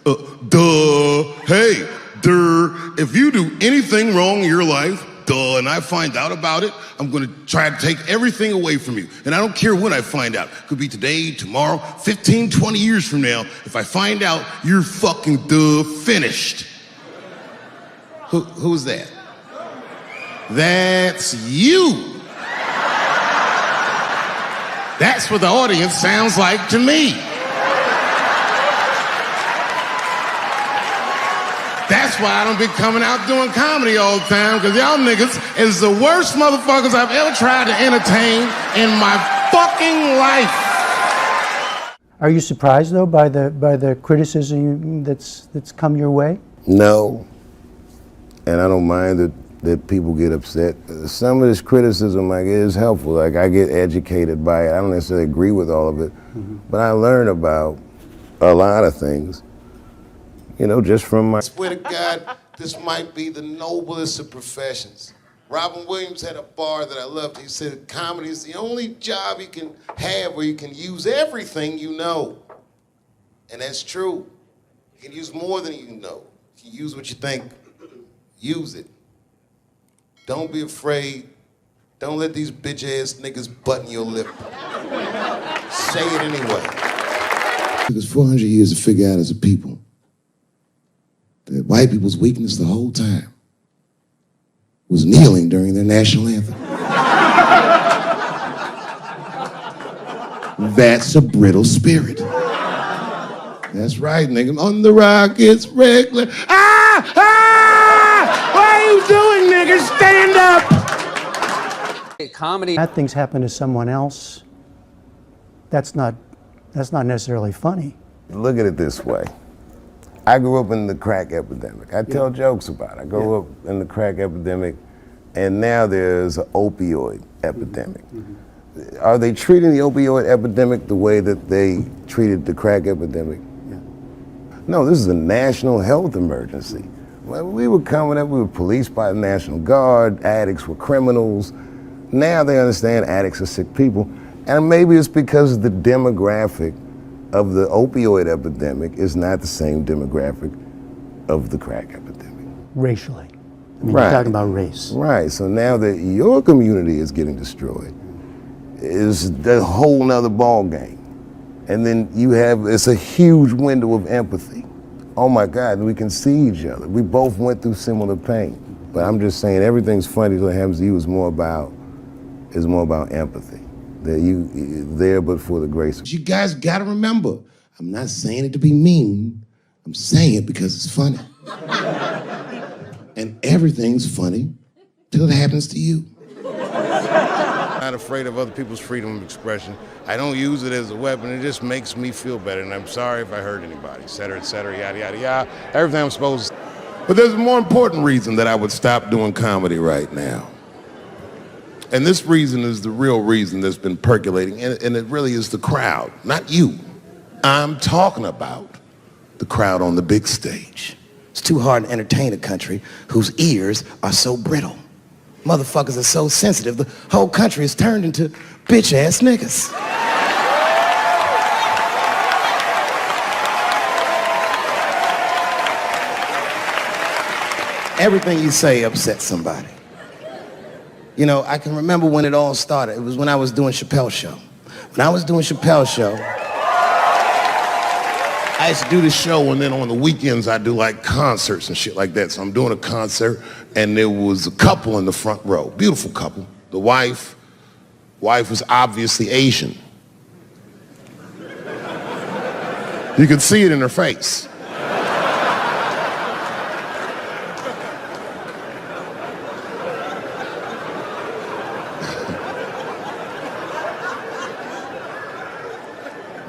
Duh. Hey, if you do anything wrong in your life, and I find out about it, I'm gonna try to take everything away from you. And I don't care when I find out. Could be today, tomorrow, 15, 20 years from now. If I find out, you're fucking finished. Who's that? That's you. That's what the audience sounds like to me. That's why I don't be coming out doing comedy all the time, because y'all niggas is the worst motherfuckers I've ever tried to entertain in my fucking life. Are you surprised though by the criticism that's come your way? No, and I don't mind that people get upset. Some of this criticism is helpful. Like, I get educated by it. I don't necessarily agree with all of it, but I learn about a lot of things. You know, just from my... I swear to God, this might be the noblest of professions. Robin Williams had a bar that I loved. He said, comedy is the only job you can have where you can use everything you know. And that's true. You can use more than you know. You can use what you think. Use it. Don't be afraid. Don't let these bitch-ass niggas button your lip. Say it anyway. It took us 400 years to figure out as a people that white people's weakness the whole time was kneeling during their national anthem. That's a brittle spirit. That's right, nigga. On the rock, it's regular. Ah! Ah! What are you doing, nigga? Stand up! Comedy. Bad things happen to someone else. That's not necessarily funny. Look at it this way. I grew up in the crack epidemic. I tell jokes about it. I grew up in the crack epidemic, and now there's an opioid epidemic. Are they treating the opioid epidemic the way that they treated the crack epidemic? No, this is a national health emergency. When we were coming up, we were policed by the National Guard, addicts were criminals. Now they understand addicts are sick people, and maybe it's because the demographic of the opioid epidemic is not the same demographic of the crack epidemic. Racially. I mean, you're talking about race. Right, so now that your community is getting destroyed, it's a whole nother ball game. And then it's a huge window of empathy. Oh my God, we can see each other. We both went through similar pain. But I'm just saying, everything's funny till it happens to you is more about empathy. That you there but for the grace. You guys gotta remember, I'm not saying it to be mean. I'm saying it because it's funny. And everything's funny till it happens to you. I'm not afraid of other people's freedom of expression. I don't use it as a weapon. It just makes me feel better. And I'm sorry if I hurt anybody, et cetera, yada, yada, yada. Everything I'm supposed to. But there's a more important reason that I would stop doing comedy right now. And this reason is the real reason that's been percolating, and it really is the crowd, not you. I'm talking about the crowd on the big stage. It's too hard to entertain a country whose ears are so brittle. Motherfuckers are so sensitive, the whole country is turned into bitch-ass niggas. Everything you say upsets somebody. You know, I can remember when it all started. It was when I was doing Chappelle Show. When I was doing Chappelle Show, I used to do the show, and then on the weekends I do like concerts and shit like that. So I'm doing a concert, and there was a couple in the front row, beautiful couple. The wife was obviously Asian. You could see it in her face.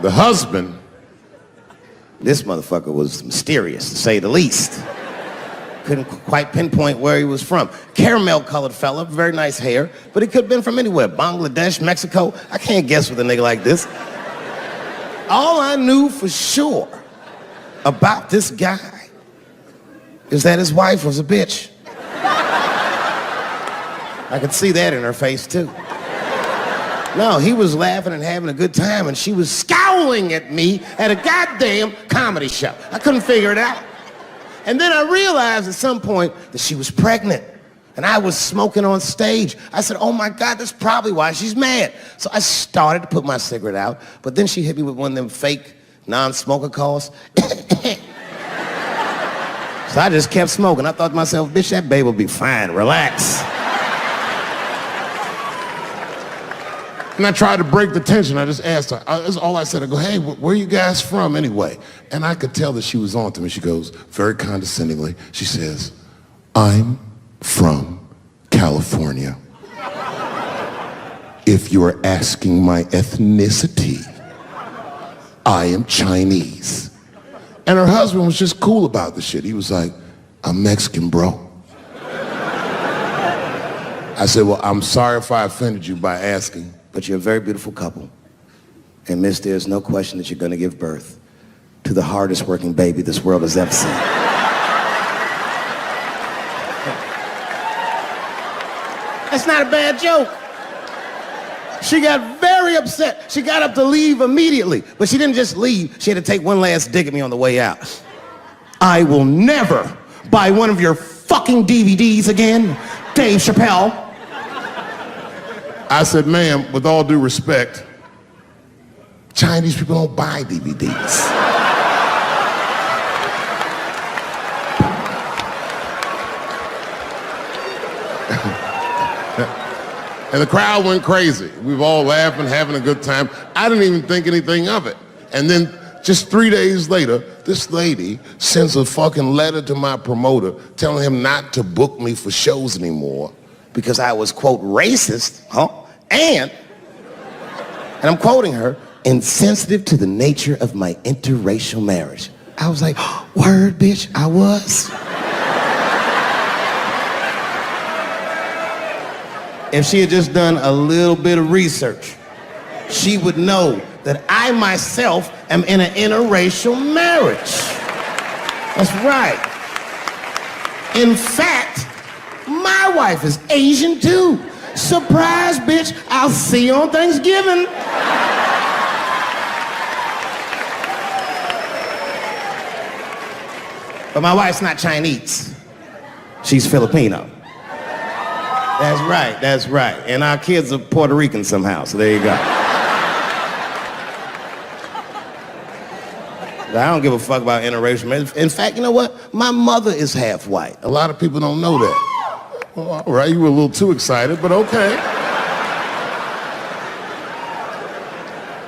The husband, this motherfucker was mysterious, to say the least. Couldn't quite pinpoint where he was from. Caramel-colored fella, very nice hair, but he could have been from anywhere. Bangladesh, Mexico. I can't guess with a nigga like this. All I knew for sure about this guy is that his wife was a bitch. I could see that in her face, too. No, he was laughing and having a good time, and she was scowling at me at a goddamn comedy show. I couldn't figure it out. And then I realized at some point that she was pregnant, and I was smoking on stage. I said, oh my God, that's probably why she's mad. So I started to put my cigarette out, but then she hit me with one of them fake non-smoker calls. So I just kept smoking. I thought to myself, bitch, that baby will be fine, relax. And I tried to break the tension. I just asked her. That's all I said. I go, hey, where are you guys from anyway? And I could tell that she was on to me. She goes, very condescendingly, she says, I'm from California. If you're asking my ethnicity, I am Chinese. And her husband was just cool about the shit. He was like, I'm Mexican, bro. I said, well, I'm sorry if I offended you by asking. But you're a very beautiful couple. And miss, there's no question that you're gonna give birth to the hardest working baby this world has ever seen. That's not a bad joke. She got very upset. She got up to leave immediately, but she didn't just leave. She had to take one last dig at me on the way out. I will never buy one of your fucking DVDs again, Dave Chappelle. I said, ma'am, with all due respect, Chinese people don't buy DVDs. And the crowd went crazy. We were all laughing, having a good time. I didn't even think anything of it. And then just 3 days later, this lady sends a fucking letter to my promoter telling him not to book me for shows anymore because I was, quote, racist, and I'm quoting her, insensitive to the nature of my interracial marriage. I was like, word, bitch, I was. If she had just done a little bit of research, she would know that I myself am in an interracial marriage. That's right. In fact, my wife is Asian too. Surprise, bitch, I'll see you on Thanksgiving. But my wife's not Chinese. She's Filipino. That's right, that's right. And our kids are Puerto Rican somehow, so there you go. But I don't give a fuck about interracial marriage. In fact, you know what? My mother is half white. A lot of people don't know that. Well, all right, you were a little too excited, but okay.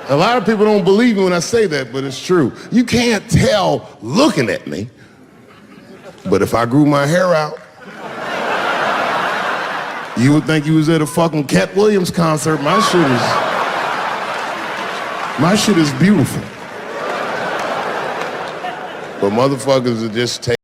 A lot of people don't believe me when I say that, but it's true. You can't tell looking at me, but if I grew my hair out, you would think you was at a fucking Cat Williams concert. My shit is beautiful. But motherfuckers are just take.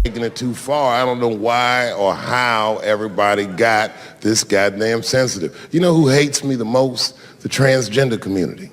Taking it too far. I don't know why or how everybody got this goddamn sensitive. You know who hates me the most? The transgender community.